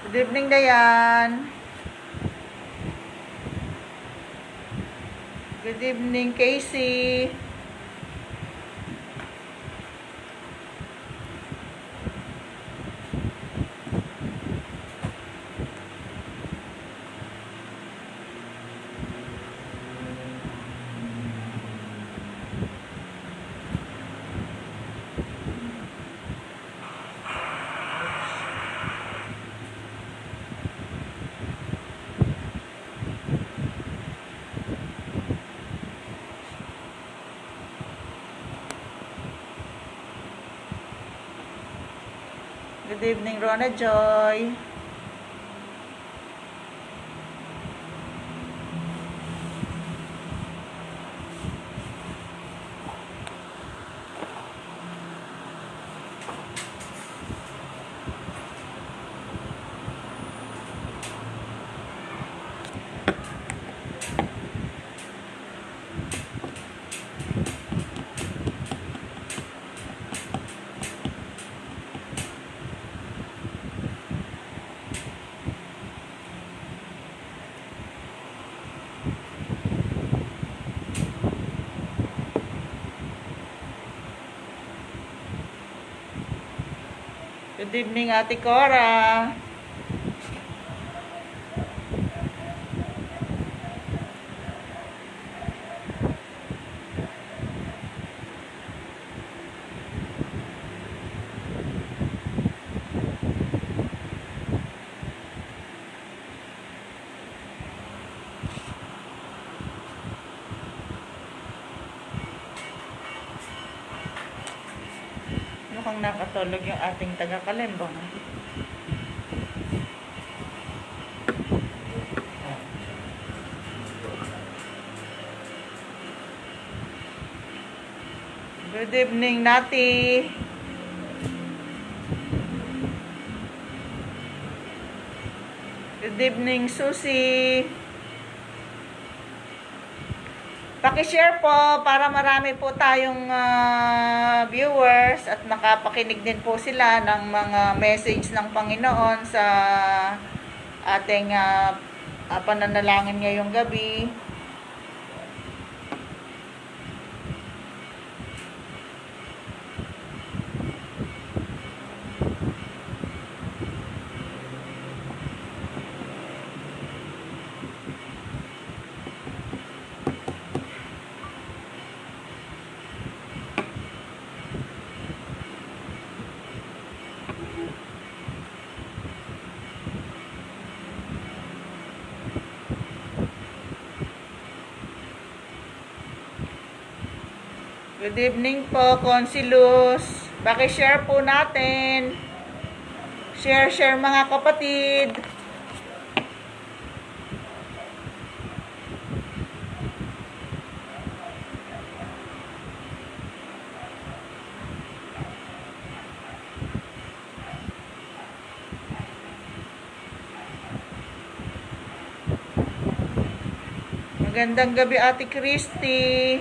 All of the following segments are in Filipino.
Good evening, Dayan. Good evening, Casey. Good evening, Rona Joy. Good evening, Ate Cora. Mukhang nakatulog yung ating taga-Kalembang. Good evening, Nati. Good evening, Susie. Paki-share po para marami po tayong viewers at makapakinig din po sila ng mga message ng Panginoon sa ating pananalangin ngayong gabi. Good evening po, Consilus. Paki-share po natin. Share mga kapatid. Magandang gabi, Ate Christy.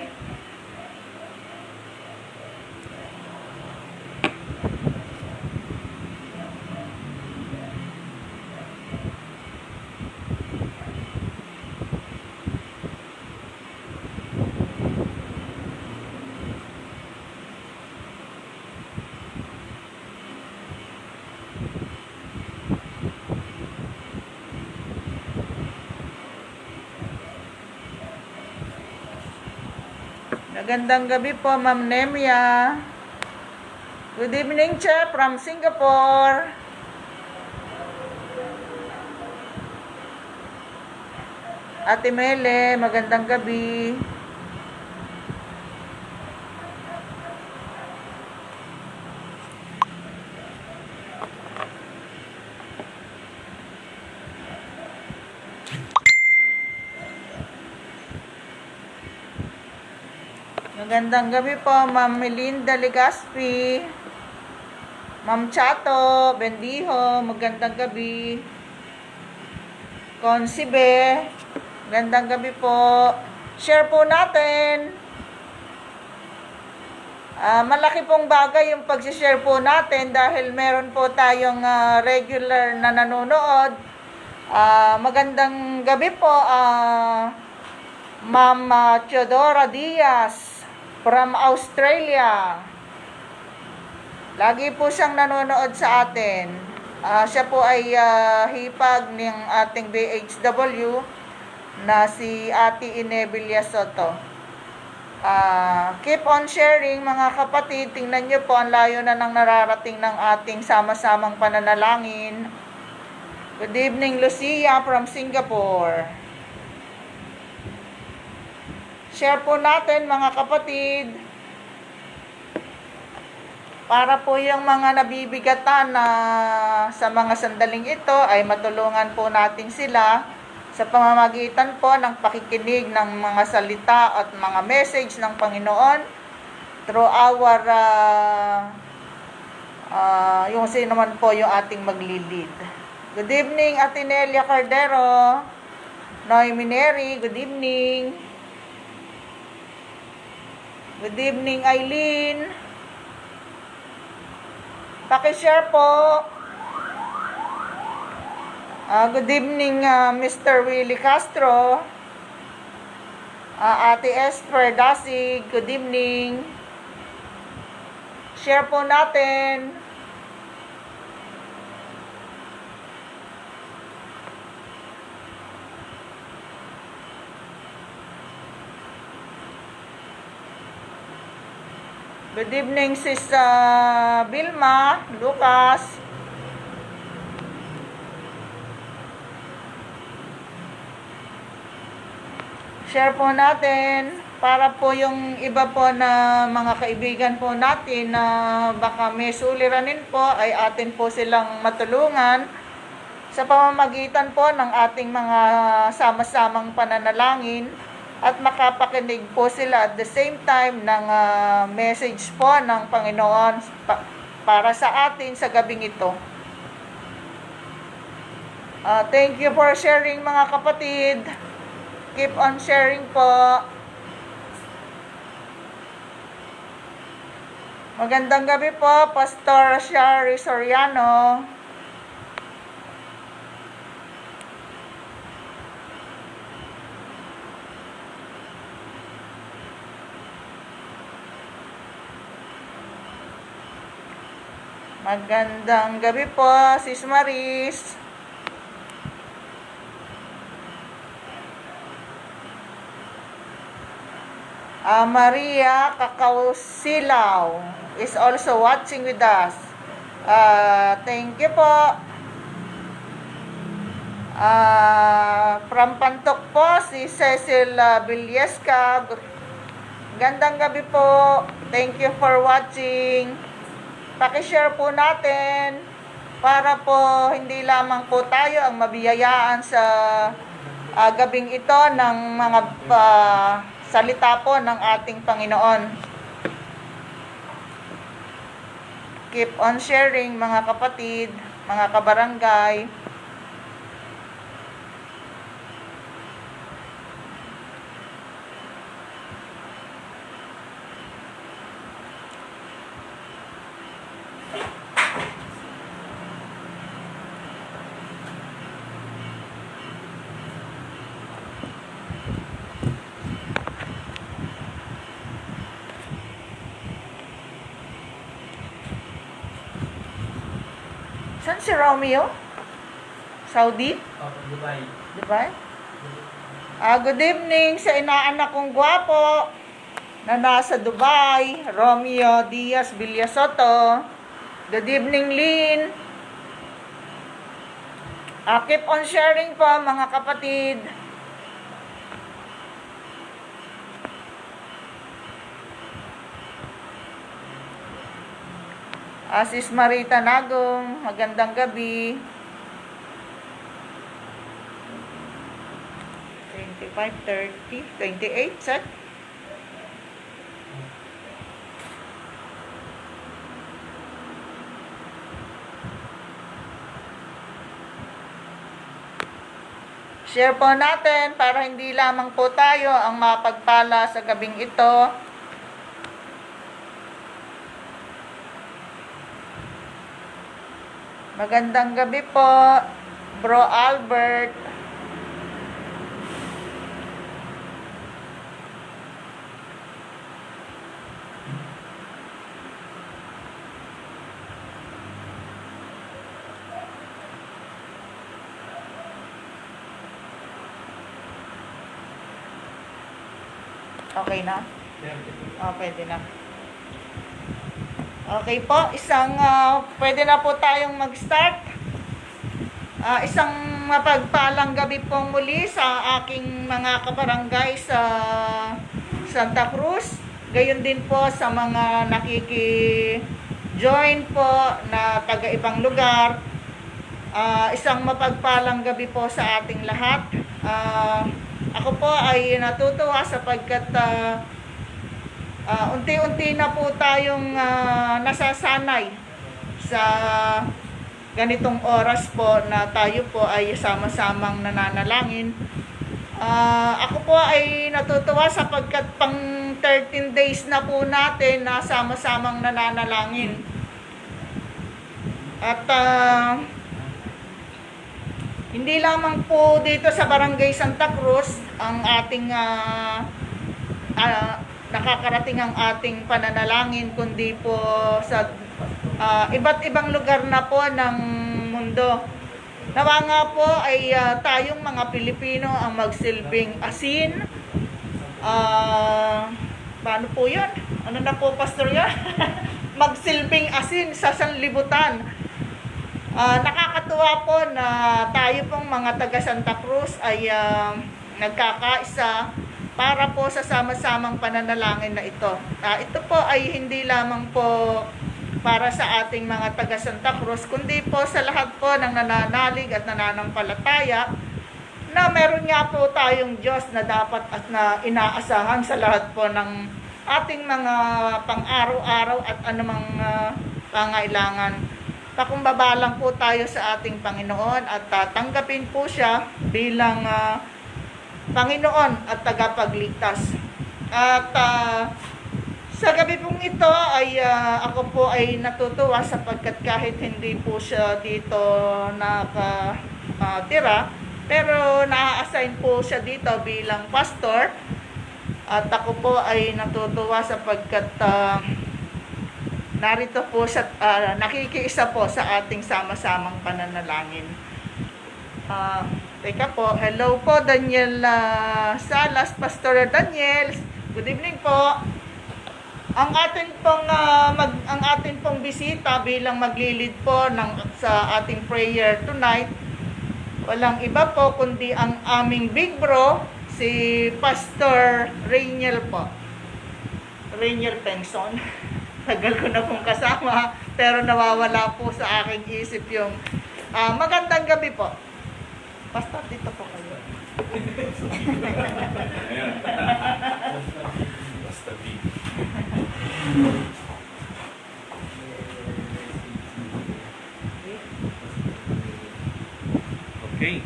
Magandang gabi po, Ma'am Nemia. Good evening, Chef, from Singapore. Ate Mele, magandang gabi. Magandang gabi po, Ma'am Melinda Legaspi. Ma'am Chato Bendijo, magandang gabi. Consibe, magandang gabi po. Share po natin. Malaki pong bagay yung pag-share po natin dahil meron po tayong regular na nanonood. Magandang gabi po, Ma'am Theodora Diaz from Australia. Lagi po siyang nanonood sa atin. Siya po ay hipag ng ating BHW na si Ate Inebilia Soto. Keep on sharing mga kapatid. Tingnan nyo po ang layo na nang nararating ng ating sama-samang pananalangin. Good evening, Lucia from Singapore. Share po natin mga kapatid para po yung mga nabibigatan na sa mga sandaling ito ay matulungan po natin sila sa pamamagitan po ng pakikinig ng mga salita at mga message ng Panginoon through our yung sino naman po yung ating maglilid. Good evening, Atinelia Cordero, Noemi Neri, good evening. Good evening, Eileen. Pakishare po. Good evening, Mr. Willie Castro. Ate Esther Dasig, good evening. Share po natin. Good evening, Sis Vilma, Lucas. Share po natin para po yung iba po na mga kaibigan po natin na baka may suliranin po ay atin po silang matulungan sa pamamagitan po ng ating mga sama-samang pananalangin at makapakinig po sila at the same time ng message po ng Panginoon para sa atin sa gabing ito. Thank you for sharing mga kapatid. Keep on sharing po. Magandang gabi po, Pastor Shari Soriano. Magandang gabi po, Sis Maris. Maria Kakausilaw is also watching with us. Thank you po. From Pantok po, si Cecil Villasca. Gandang gabi po. Thank you for watching. Pakishare po natin para po hindi lamang po tayo ang mabiyayaan sa gabing ito ng mga salita po ng ating Panginoon. Keep on sharing mga kapatid, mga kabarangay. Saan si Romeo? Saudi? Dubai. Dubai? Good evening sa inaanak kong gwapo na nasa Dubai, Romeo Diaz Villasoto. Good evening, Lynn. Keep on sharing po mga kapatid. Sis Marita Nagong, magandang gabi. 25, 30, 28, set. Share po natin para hindi lamang po tayo ang mapagpala sa gabing ito. Magandang gabi po, Bro Albert. Okay na? Pwede na. Okay po, pwede na po tayong mag-start. Isang mapagpalang gabi pong muli sa aking mga kabarangay sa Santa Cruz. Gayon din po sa mga nakiki-join po na taga-ibang lugar. Isang mapagpalang gabi po sa ating lahat. Ako po ay natutuwa sapagkat unti-unti na po tayong nasasanay sa ganitong oras po na tayo po ay sama-samang nananalangin. Ako po ay natutuwa sapagkat pang 13 days na po natin na sama-samang nananalangin. At hindi lamang po dito sa Barangay Santa Cruz ang ating nakakarating ang ating pananalangin, kundi po sa iba't ibang lugar na po ng mundo. Nawa nga po ay tayong mga Pilipino ang magsilbing asin. Paano po yun? Ano na po, Pastor yan? Magsilbing asin sa sanlibutan. Nakakatuwa po na tayo pong mga taga Santa Cruz ay nagkakaisa para po sa sama-samang pananalangin na ito. Ito po ay hindi lamang po para sa ating mga taga Santa Cruz, kundi po sa lahat po ng nananalig at nananampalataya na meron nga po tayong Diyos na dapat at na inaasahan sa lahat po ng ating mga pang-araw-araw at anumang pangailangan. Pakumbaba lang po tayo sa ating Panginoon at tatanggapin po siya bilang Panginoon at tagapagligtas. At sa gabi pong ito ay ako po ay natutuwa sapagkat kahit hindi po siya dito nakatira, pero na-assign po siya dito bilang pastor. At ako po ay natutuwa sapagkat narito po siya, nakikiisa po sa ating sama-samang pananalangin. Teka po, hello po Daniel Salas, Pastor Daniel. Good evening po. Ang ating pong bisita bilang maglilid po sa ating prayer tonight, walang iba po kundi ang aming big bro, si Pastor Rainiel po. Rainiel Pengson. Tagal ko na pong kasama, pero nawawala po sa aking isip yung magandang gabi po. Pastor, dito po kayo. Okay.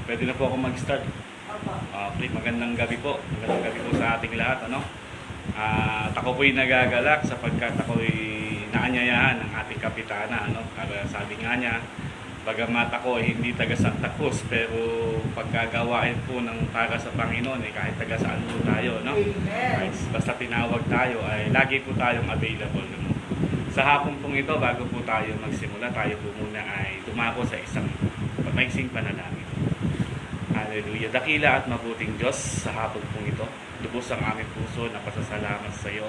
Pwede na po ako mag-start. Okay, magandang gabi po. Magandang gabi po sa ating lahat, ano? At ako po'y nagagalak sapagkat ako'y naanyayahan ng ating kapitana, ano? Para sabi nga niya, bagamat ako ay hindi taga Santa Cruz, pero pagkagawain po ng para sa Panginoon, kahit taga saan po tayo, no? Kahit basta tinawag tayo, ay lagi po tayong available, no? Sa hapon pong ito, bago po tayo magsimula, tayo po muna ay dumako sa isang maiksing panalangin. Hallelujah. Dakila at mabuting Diyos, sa hapon pong ito, lubos ang aming puso na pasasalamat sa iyo.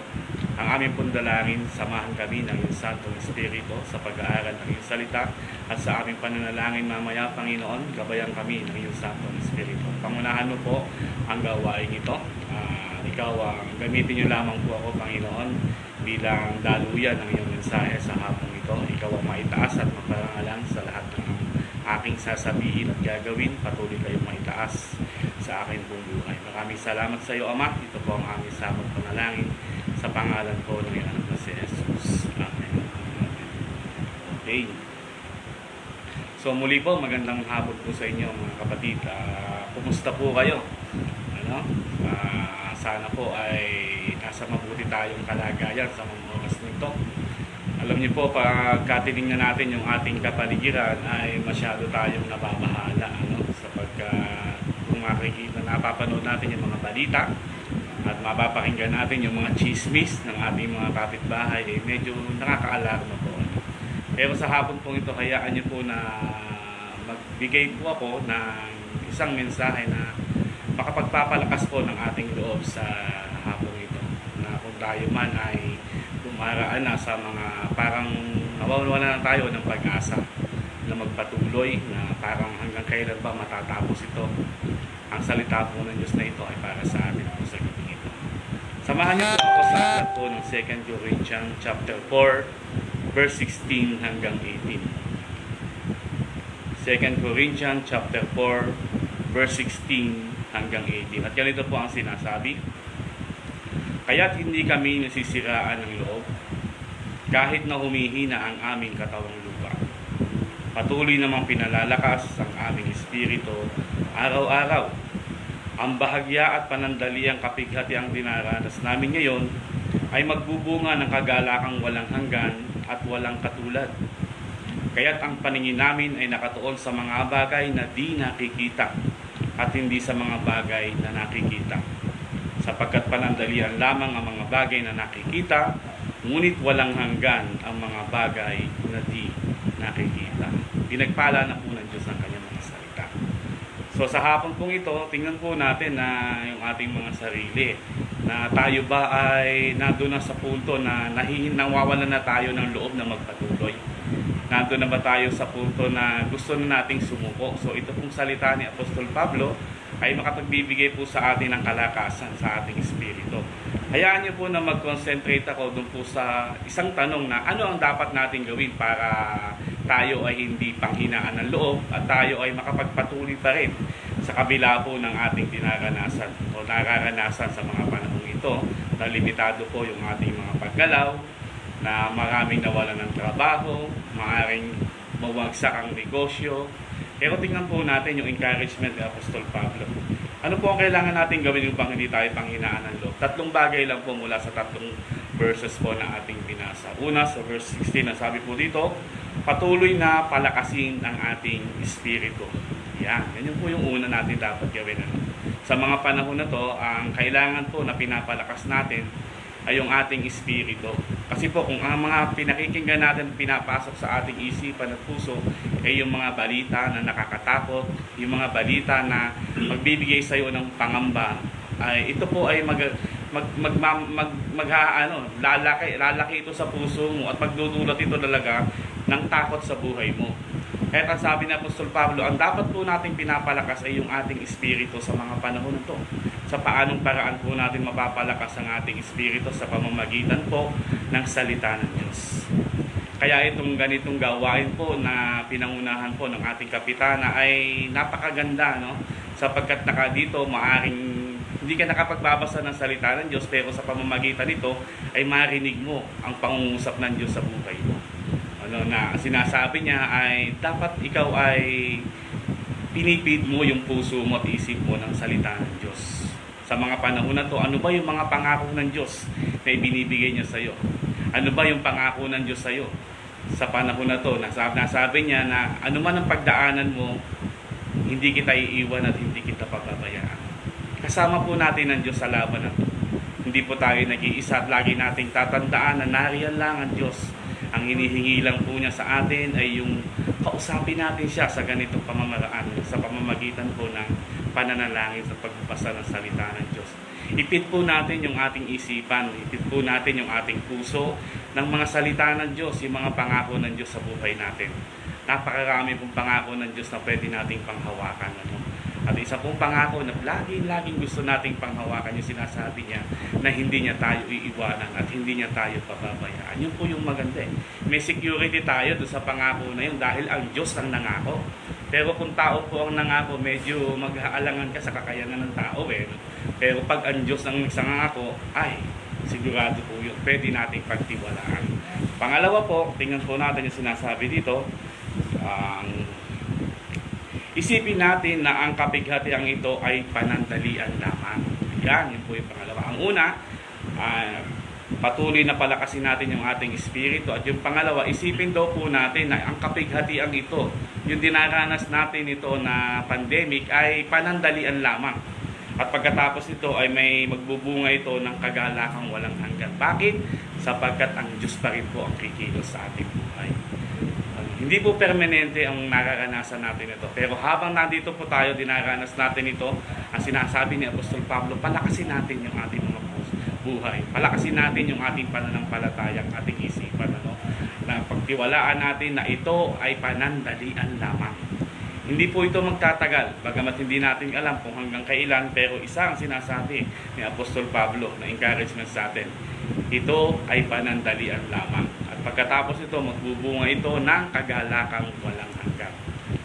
Ang aming pong dalangin, samahan kami ng iyong Santong Espiritu sa pag-aaral ng iyong salita at sa aming pananalangin mamaya, Panginoon, gabayan kami ng iyong Santong Espiritu. Pangunahan mo po ang gawain ito. Ikaw ang gamitin niyo lamang po ako, Panginoon, bilang daluyan ng iyong mensahe sa hapon ito. Ikaw ang maitaas at maparangalan sa lahat ng aking sasabihin at gagawin. Patuloy kayong maitaas sa aking buong buhay. Maraming salamat sa iyo, Ama. Ito po ang aming samot panalangin sa pangalan po ng iyong anak na si Jesus. Amen. Okay. So muli po, magandang hapon po sa inyo mga kapatid. Kumusta po kayo? Ano? Sana po ay nasa mabuti tayong kalagayan sa mga oras nito. Alam niyo po, pagka tinignan natin yung ating kapaligiran ay masyado tayong nababahala, ano? Sapagkat kung makikita, napapanood natin yung mga balita at mapapakinggan natin yung mga chismis ng ating mga kapitbahay, eh, medyo nakaka-alarma po. Ano? Pero sa hapon pong ito, hayaan niyo po na magbigay po ako ng isang mensahe na makapagpapalakas po ng ating loob sa hapon ito. Na kung tayo man ay dumaraan na sa mga parang nawawala na tayo ng pag-asa na magpatuloy, na parang hanggang kailan ba matatapos ito. Ang salita po ng Diyos na ito ay para sa atin po sa gabi ito. Samahan niyo po ako sa aklat po ng 2 Corinthians chapter 4 verse 16 hanggang 18. 2 Corinthians chapter 4 verse 16 hanggang 18. At ganito po ang sinasabi: kaya't hindi kami nasisiraan ng loob, kahit na humihina ang aming katawang lupa. Patuloy namang pinalalakas ang aming espiritu araw-araw. Ang bahagya at panandaliang kapighatiang dinaranas namin ngayon ay magbubunga ng kagalakang walang hanggan at walang katulad. Kaya't ang paningin namin ay nakatuon sa mga bagay na di nakikita at hindi sa mga bagay na nakikita. Sapagkat panandalian lamang ang mga bagay na nakikita, ngunit walang hanggan ang mga bagay na di nakikita. Pinagpala na po ng Diyos ang kanyang mga salita. So sa hapon pong ito, tingnan po natin na yung ating mga sarili, na tayo ba ay nandun na sa punto na nawawalan na tayo ng loob na magpatuloy. Nandun na ba tayo sa punto na gusto na nating sumuko. So ito pong salita ni Apostol Pablo ay makapagbibigay po sa atin ng kalakasan sa ating espiritu. Hayaan niyo po na mag-concentrate ako dun po sa isang tanong na ano ang dapat natin gawin para tayo ay hindi panghinaan ng loob at tayo ay makapagpatuloy pa rin sa kabila po ng ating dinaranasan o nararanasan sa mga panahong ito, na limitado po yung ating mga paggalaw, na maraming nawalan ng trabaho, maaaring mawagsak ang negosyo. Pero tingnan po natin yung encouragement ni Apostol Pablo. Ano po ang kailangan natin gawin upang hindi tayo panghinaan ng loob? Tatlong bagay lang po mula sa tatlong verses po na ating binasa. Una, sa verse 16, na sabi po dito, patuloy na palakasin ang ating espiritu. Yan po yung una natin dapat gawin. Sa mga panahon na to, ang kailangan po na pinapalakas natin ay yung ating espiritu. Kasi po kung ang mga pinakikinggan natin, pinapasok sa ating isipan at puso ay yung mga balita na nakakatakot, yung mga balita na magbibigay sa iyo ng pangamba, ay ito po ay lalaki ito sa puso mo at magdudulot ito talaga ng takot sa buhay mo. Kaya ang sabi ni Apostol Pablo, ang dapat po natin pinapalakas ay yung ating espiritu sa mga panahon ito. Sa paanong paraan po natin mapapalakas ang ating espiritu? Sa pamamagitan po ng salita ng Diyos. Kaya itong ganitong gawain po na pinangunahan po ng ating kapitana ay napakaganda, no? Sapagkat dito maaring hindi ka nakapagbabasa ng salita ng Diyos, pero sa pamamagitan nito ay marinig mo ang pangungusap ng Diyos sa buhay mo. Na sinasabi niya ay dapat ikaw ay pinipid mo yung puso mo at isip mo ng salita ng Diyos. Sa mga panahon na to, ano ba yung mga pangako ng Diyos na ibinibigay niya sa iyo? Ano ba yung pangako ng Diyos sa iyo? Sa panahon na to, nasabi niya na ano man ang pagdaanan mo, hindi kita iiwan at hindi kita pababayaan. Kasama po natin ang Diyos sa laban na to. Hindi po tayo nag-iisa at lagi nating tatandaan na nariyan lang ang Diyos. Ang hinihingi lang po niya sa atin ay yung kausapin natin siya sa ganitong pamamaraan, sa pamamagitan po ng pananalangin sa pagbasa ng salita ng Diyos. Ipit po natin yung ating isipan, ipit po natin yung ating puso ng mga salita ng Diyos, yung mga pangako ng Diyos sa buhay natin. Napakarami pong pangako ng Diyos na pwede nating panghawakan. At isa pong pangako na laging gusto nating panghawakan, yung sinasabi niya na hindi niya tayo iiwanan at hindi niya tayo pababayaan. Yun po yung maganda. May security tayo doon sa pangako na yun dahil ang Diyos ang nangako. Pero kung tao po ang nangako, medyo mag-aalangan ka sa kakayanan ng tao. Pero pag ang Diyos ang nangako, ay sigurado po yun. Pwede nating pagtiwalaan. Pangalawa po, tingnan po natin yung sinasabi dito. Isipin natin na ang kapighatiang ito ay panandalian lamang. Yun po yung pangalawa. Ang una, patuloy na palakasin natin yung ating espiritu. At yung pangalawa, isipin daw po natin na ang kapighatian ito, yung dinaranas natin ito na pandemic ay panandalian lamang. At pagkatapos nito ay may magbubunga ito ng kagalakang walang hanggan. Bakit? Sapagkat ang Diyos pa rin po ang kikilos sa ating buhay. Hindi po permanente ang nararanasan natin ito. Pero habang nandito po tayo, dinaranas natin ito, ang sinasabi ni Apostol Pablo, palakasin natin yung ating mga buhay. Palakasin natin yung ating pananampalataya, ang ating isipan. Na pagtiwalaan natin na ito ay panandalian lamang. Hindi po ito magtatagal, bagamat hindi natin alam kung hanggang kailan, pero isa ang sinasabi ni Apostol Pablo na encouragement sa atin. Ito ay panandalian lamang. At pagkatapos ito, magbubunga ito ng kagalakang walang hanggan.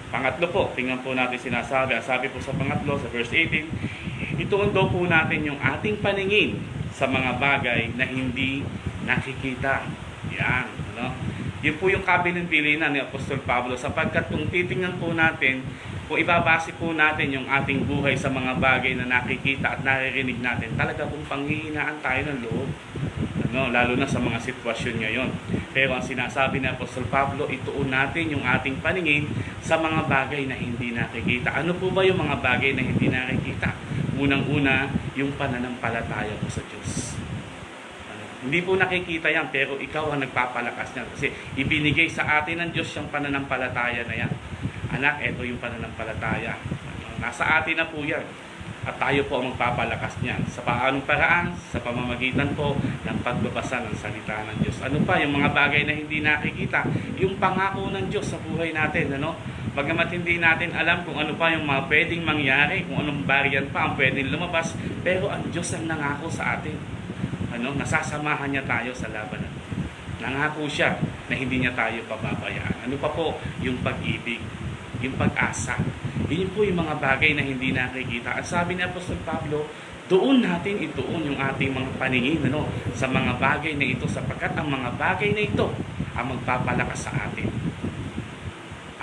Pangatlo po, tingnan po natin sinasabi. Ang sabi po sa pangatlo, sa verse 18, ituon daw po natin yung ating paningin sa mga bagay na hindi nakikita. Yan, Yun po yung kabilin-bilinan ni Apostol Pablo, sapagkat kung titingnan po natin, kung ibabase po natin yung ating buhay sa mga bagay na nakikita at naririnig natin, talaga pong panghihinaan tayo ng loob. Lalo na sa mga sitwasyon ngayon. Pero ang sinasabi ni Apostol Pablo, ituon natin yung ating paningin sa mga bagay na hindi nakikita. Ano po ba yung mga bagay na hindi nakikita? Unang-una, yung pananampalataya mo sa Diyos. Hindi po nakikita yan, pero ikaw ang nagpapalakas niyan. Kasi ibinigay sa atin ng Diyos yung pananampalataya na yan. Anak, ito yung pananampalataya. Nasa atin na po yan. At tayo po ang magpapalakas niyan. Sa paanong paraan? Sa pamamagitan po ng pagbabasa ng salita ng Diyos. Ano pa? Yung mga bagay na hindi nakikita. Yung pangako ng Diyos sa buhay natin. Bagamat hindi natin alam kung ano pa yung mga pwedeng mangyari, kung anong variant pa ang pwedeng lumabas, pero ang Diyos ang nangako sa atin. Nasasamahan niya tayo sa labanan. Nangako siya na hindi niya tayo pababayaan. Ano pa po? Yung pag-ibig, yung pag-asa. Yun po yung mga bagay na hindi nakikita. At sabi ni Apostol Pablo, doon natin ituon yung ating mga paningin sa mga bagay na ito, sapagkat ang mga bagay na ito ang magpapalakas sa atin.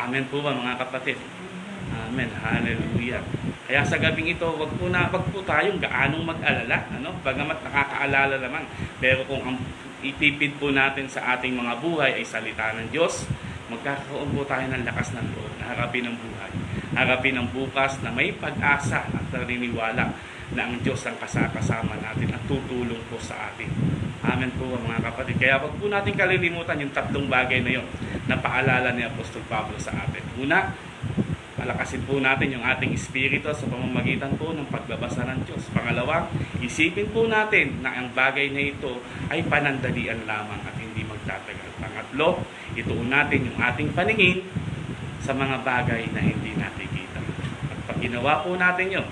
Amen po ba mga kapatid? Amen. Hallelujah. Kaya sa gabing ito, wag po tayong gaanong mag-alala, bagamat nakakaalala naman. Pero kung ang itipid po natin sa ating mga buhay ay salita ng Diyos, magkakaroon po tayo ng lakas ng loob na harapin ang buhay. Harapin ang bukas na may pag-asa at naniniwala na ang Diyos ang kasama natin at tutulong po sa atin. Amen po mga kapatid. Kaya wag po natin kalilimutan yung tatlong bagay na yon na paalala ni Apostol Pablo sa atin. Una, palakasin po natin yung ating espiritu sa pamamagitan po ng pagbabasa ng Diyos. Pangalawa, isipin po natin na ang bagay na ito ay panandalian lamang at hindi magtatagal. Pangatlo, ituon natin yung ating paningin sa mga bagay na hindi nakikita. At pag ginawa po natin yun,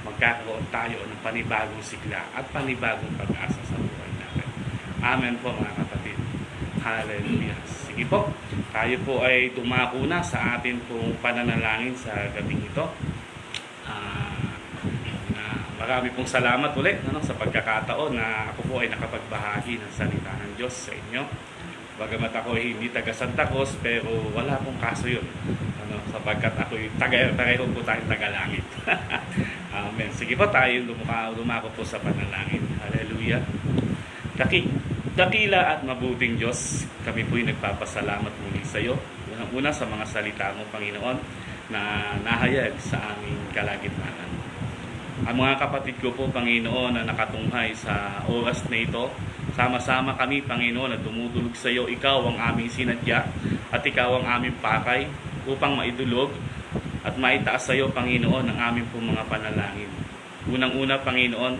magkakaroon tayo ng panibagong sigla at panibagong pag-asa sa buhay natin. Amen po mga kapatid. Hallelujah. Sige po, tayo po ay dumako na sa atin pong pananalangin sa gabing ito. Marami pong salamat ulit sa pagkakataon na ako po ay nakapagbahagi ng salita ng Diyos sa inyo. Bagamat ako ay hindi taga Santa Cruz, pero wala pong kaso yun. Sapagkat ako pareho po tayong taga-langit. Amen. Sige po, tayo lumako po sa panalangin. Hallelujah. Dakila at mabuting Diyos, kami po'y nagpapasalamat muli sa iyo. Unang-una sa mga salita mo, Panginoon, na nahayag sa aming kalagitnaan. Ang mga kapatid ko po, Panginoon, na nakatunghay sa oras na ito, sama-sama kami, Panginoon, na dumudulog sa iyo. Ikaw ang aming sinadya at ikaw ang aming pakay upang maidulog at maitaas sa iyo, Panginoon, ang aming pong mga panalangin. Unang-una, Panginoon,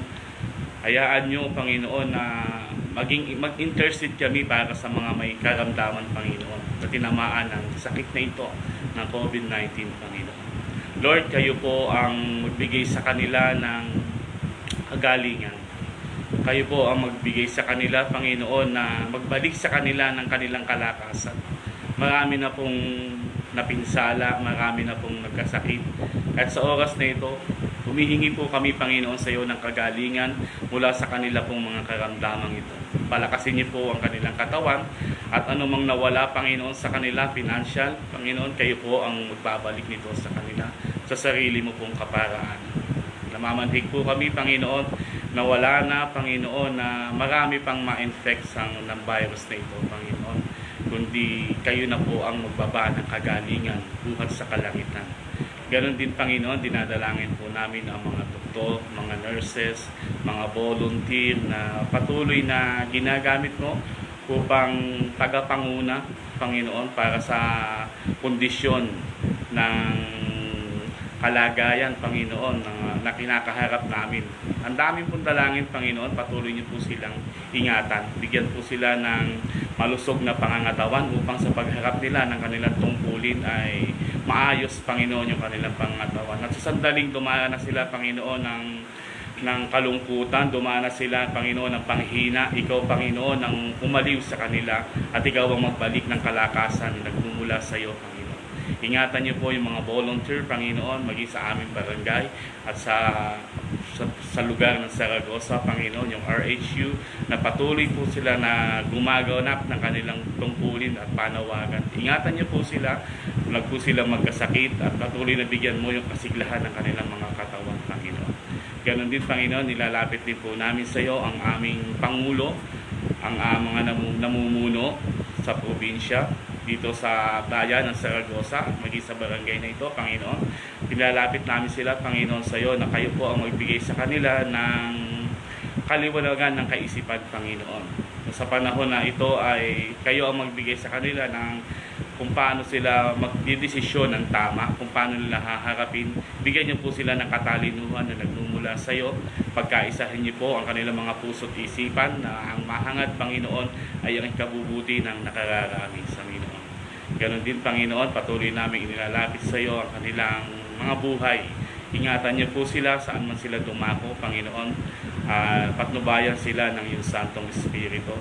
hayaan niyo, Panginoon, na mag-intercede kami para sa mga may karamdaman, Panginoon, na tinamaan ng sakit na ito ng COVID-19, Panginoon. Lord, kayo po ang magbigay sa kanila ng kagalingan. Kayo po ang magbigay sa kanila, Panginoon, na magbalik sa kanila ng kanilang kalakasan. Marami na pong napinsala, marami na pong nagkasakit. At sa oras na ito, humihingi po kami, Panginoon, sa iyo ng kagalingan mula sa kanila pong mga karamdamang ito. Palakasin niyo po ang kanilang katawan at anumang nawala, Panginoon, sa kanila, financial, Panginoon, kayo po ang magbabalik nito sa kanila, sa sarili mo pong kaparaan. Namamanhig po kami, Panginoon, nawala na, Panginoon, na marami pang ma-infect ng virus na ito, Panginoon. Kundi kayo na po ang magbaba ng kagalingan buhat sa kalangitan. Ganon din, Panginoon, dinadalangin po namin ang mga doktor, mga nurses, mga volunteer na patuloy na ginagamit mo upang tagapanguna, Panginoon, para sa kondisyon ng kalagayan, Panginoon, na kinakaharap namin. Ang daming pong dalangin, Panginoon, patuloy niyo po silang ingatan. Bigyan po sila ng malusog na pangangatawan upang sa pagharap nila ng kanilang tungkulin ay maayos, Panginoon, yung kanilang pangangatawan. At sa sandaling dumaan na sila, Panginoon, ng kalungkutan, dumaan na sila, Panginoon, ng panghina. Ikaw, Panginoon, ang umaliw sa kanila at ikaw ang magbalik ng kalakasan na nagmumula sa iyo, Panginoon. Ingatan niyo po yung mga volunteer, Panginoon, maging sa aming barangay at sa lugar ng Zaragoza, Panginoon, yung RHU, na patuloy po sila na gumaganap ng kanilang tungkulin at panawagan. Ingatan niyo po sila, huwag po sila magkasakit at patuloy na bigyan mo yung kasiglahan ng kanilang mga katawan, Panginoon. Ganon din, Panginoon, nilalapit din po namin sa iyo ang aming Pangulo, ang mga namumuno sa probinsya, dito sa bayan ng Zaragoza, maging sa barangay na ito, Panginoon. Nilalapit namin sila, Panginoon, sa iyo na kayo po ang magbigay sa kanila ng kaliwanagan ng kaisipan, Panginoon. Sa panahon na ito ay kayo ang magbigay sa kanila ng kung paano sila magdidesisyon ng tama, kung paano nila haharapin. Bigyan niyo po sila ng katalinuhan na nagmumula sa iyo. Pagkaisahin niyo po ang kanilang mga puso't isipan na ang mahangad, Panginoon, ay ang ikabubuti ng nakararami sa Panginoon. Ganon din, Panginoon, patuloy namin inilalapit sa iyo ang kanilang mga buhay. Ingatan niyo po sila saan man sila dumako, Panginoon. Patnubayan sila ng iyong Santong Espiritu.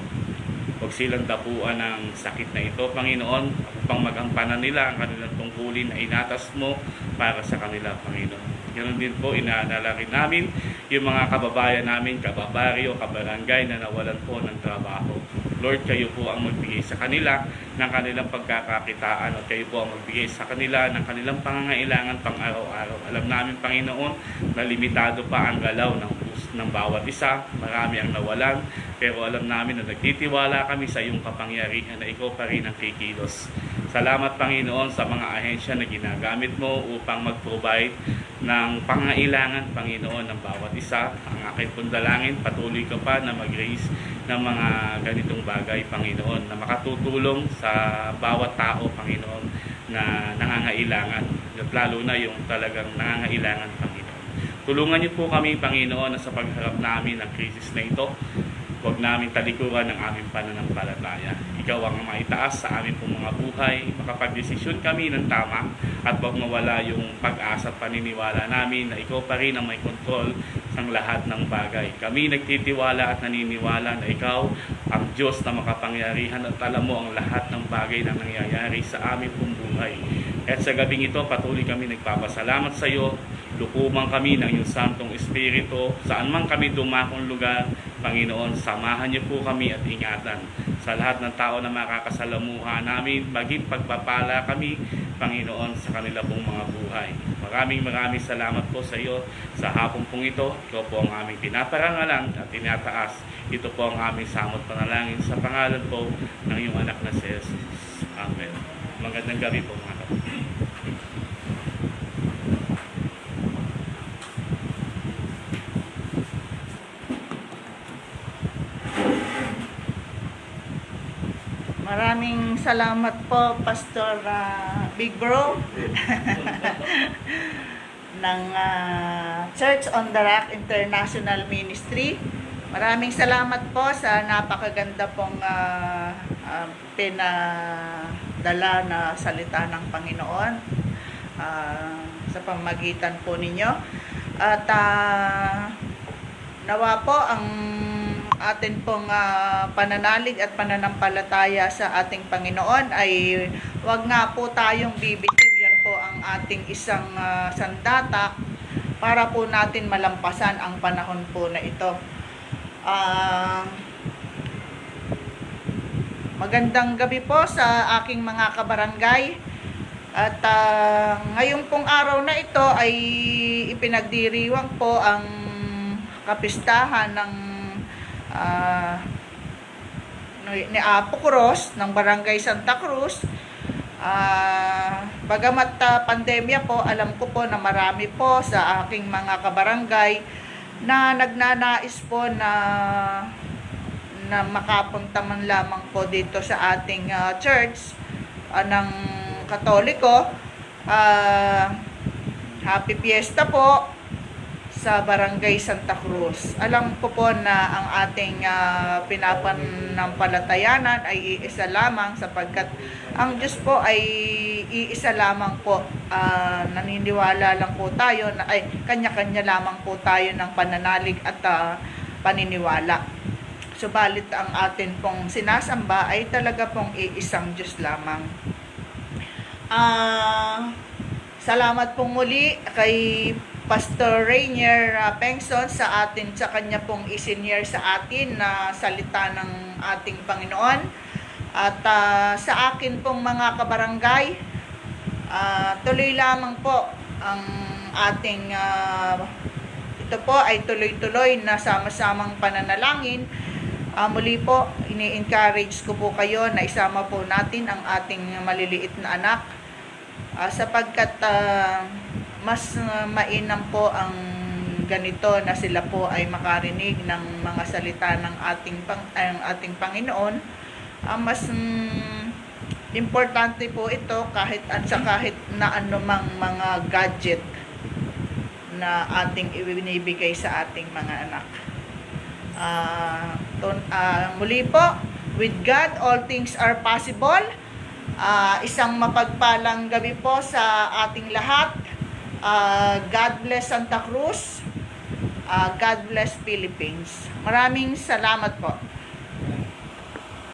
Huwag silang tapuan ng sakit na ito, Panginoon, upang magampanan nila ang kanilang tungkulin na inatas mo para sa kanila, Panginoon. Ganon din po, inaalala namin yung mga kababayan namin, kababaryo, kabarangay na nawalan po ng trabaho. Lord, kayo po ang magbigay sa kanila ng kanilang pagkakakitaan at kayo po ang magbigay sa kanila ng kanilang pangangailangan pang araw-araw. Alam namin, Panginoon, na limitado pa ang galaw ng bawat isa. Marami ang nawalan, pero alam namin na nagtitiwala kami sa iyong kapangyarihan na ikaw pa rin ang kikilos. Salamat, Panginoon, sa mga ahensya na ginagamit mo upang mag-provide ng pangailangan, Panginoon, ng bawat isa. Ang aking pundalangin, patuloy ka pa na mag-raise ng mga ganitong bagay, Panginoon, na makatutulong sa bawat tao, Panginoon, na nangangailangan, at lalo na yung talagang nangangailangan, Panginoon. Tulungan niyo po kami, Panginoon, na sa pagharap namin ng krisis na ito, huwag namin talikuran ng aming pananampalataya. Ikaw ang maitaas sa aming pong mga buhay, makapagdesisyon kami ng tama, at huwag mawala yung pag-asa at paniniwala namin na ikaw pa rin ang may kontrol ng lahat ng bagay. Kami nagtitiwala at naniniwala na ikaw ang Diyos na makapangyarihan at alam mo ang lahat ng bagay na nangyayari sa aming pong buhay. At sa gabing ito, patuloy kami nagpapasalamat sa iyo. Lukuman kami ng iyong Santong Espiritu. Saan man kami dumakong lugar, Panginoon, samahan niyo po kami at ingatan. Sa lahat ng tao na makakasalamuha namin, maging pagpapala kami, Panginoon, sa kanila pong mga buhay. Maraming salamat po sa iyo sa hapon pong ito. Ikaw po ang aming pinaparangalan at tinataas. Ito po ang aming samot panalangin sa pangalan po ng iyong anak na si Jesus. Amen. Magandang gabi po, mga kapatid. Maraming salamat po, Pastor Big Bro ng Church on the Rock International Ministry. Maraming salamat po sa napakaganda pong pinadala na salita ng Panginoon sa pamagitan po ninyo. At nawa po ang atin pong pananalig at pananampalataya sa ating Panginoon ay wag nga po tayong bibitiw. Yan po ang ating isang sandata para po natin malampasan ang panahon po na ito. Magandang gabi po sa aking mga kabarangay. At ngayong pong araw na ito ay ipinagdiriwang po ang kapistahan ng ni Apo Cruz ng Barangay Santa Cruz. Bagamat pandemya po, alam ko po na marami po sa aking mga kabarangay na nagnanais po na makapunta man lamang po dito sa ating church ng Katoliko. Happy Fiesta po sa Barangay Santa Cruz. Alam ko po na ang ating pinapananampalatayanan ay iisa lamang, sapagkat ang Diyos po ay iisa lamang po. Naniniwala lang po tayo na ay kanya-kanya lamang po tayo ng pananalig at paniniwala. Subalit ang atin pong sinasamba ay talaga pong iisang Diyos lamang. Salamat pong muli kay Pastor Rainier Pengson sa kanya pong isinyer sa atin na salita ng ating Panginoon. At sa akin pong mga kabarangay, tuloy lamang po ang ating ito po ay tuloy-tuloy na sama-samang pananalangin. Muli po, ini-encourage ko po kayo na isama po natin ang ating maliliit na anak, sapagkat mas mainam po ang ganito na sila po ay makarinig ng mga salita ng ating Panginoon. Mas importante po ito kahit na anumang mga gadget na ating ibinibigay sa ating mga anak. Muli po, with God all things are possible. Isang mapagpalang gabi po sa ating lahat. God bless Santa Cruz. God bless Philippines. Maraming salamat po.